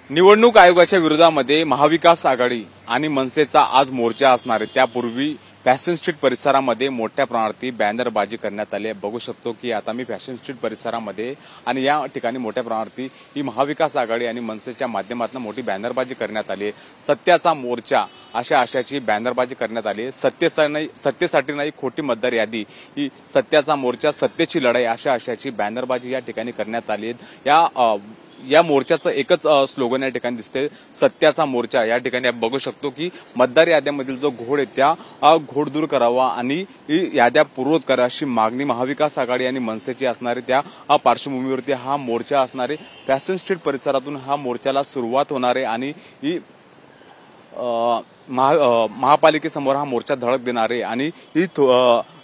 निवडणूक आयोगाच्या विरोधामध्ये महाविकास आघाडी आणि मनसेचा आज मोर्चा असणार आहे। त्यापूर्वी फॅशन स्ट्रीट परिसरामध्ये मोठ्या प्रमाणात बॅनरबाजी करण्यात आली आहे। बघू शकतो की आता मी फॅशन स्ट्रीट परिसरामध्ये आणि या ठिकाणी मोठ्या प्रमाणात ही महाविकास आघाडी आणि मनसेच्या माध्यमातून मोठी बॅनरबाजी करण्यात आली आहे। सत्याचा मोर्चा अशा आशयाची बॅनरबाजी करण्यात आली आहे। सत्तेसाठी नाही खोटी मतदार यादी, ही सत्याचा मोर्चा सत्तेची लढाई अशा आशयाची बॅनरबाजी या ठिकाणी करण्यात आली आहे। या मोर्चाचं एकच स्लोगन या ठिकाणी दिसते, सत्याचा मोर्चा। या ठिकाणी आपण बघू शकतो की मतदार याद्यामधील जो घोळ आहे त्या घोळ दूर करावा आणि याद्या पूर्ववत करा अशी मागणी महाविकास आघाडी आणि मनसेची असणारे त्या पार्श्वभूमीवरती हा मोर्चा असणारे फॅशन स्ट्रीट परिसरातून हा मोर्चाला सुरुवात होणार आहे आणि ही महापालिकेसमोर हा मोर्चा धडक देणार आहे आणि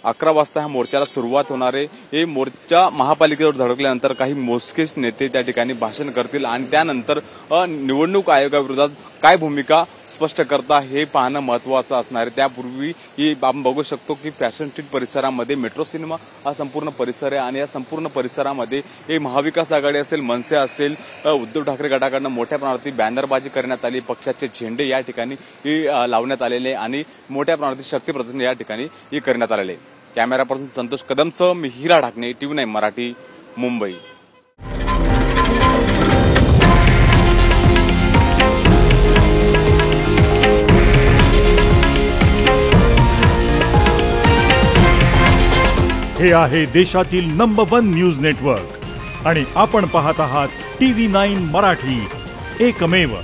11 वाजता हा मोर्चाला सुरुवात होणार आहे। हे मोर्चा महापालिकेवर धडकल्यानंतर काही मोजकेच नेते त्या ठिकाणी भाषण करतील आणि त्यानंतर निवडणूक आयोगाविरोधात काय भूमिका स्पष्ट करता हे पाहणं महत्त्वाचं असणार आहे। त्यापूर्वी आपण बघू शकतो की फॅशन स्ट्रीट परिसरामध्ये मेट्रो सिनेमा हा संपूर्ण परिसर आहे आणि या संपूर्ण परिसरामध्ये हे महाविकास आघाडी असेल, मनसे असेल, उद्धव ठाकरे गटाकडून मोठ्या प्रमाणात बॅनरबाजी करण्यात आली। पक्षाचे झेंडे या ठिकाणी लावण्यात आलेले आणि मोठ्या प्रमाणात शक्ती प्रदर्शन या ठिकाणी करण्यात आलेले। कॅमेरा पर्सन संतोष कदमसह मी हिरा ढाकणे, TV9 मराठी, मुंबई। हे आहे देशातील नंबर 1 न्यूज नेटवर्क आणि आपण पाहत आहात TV9 मराठी, एकमेव।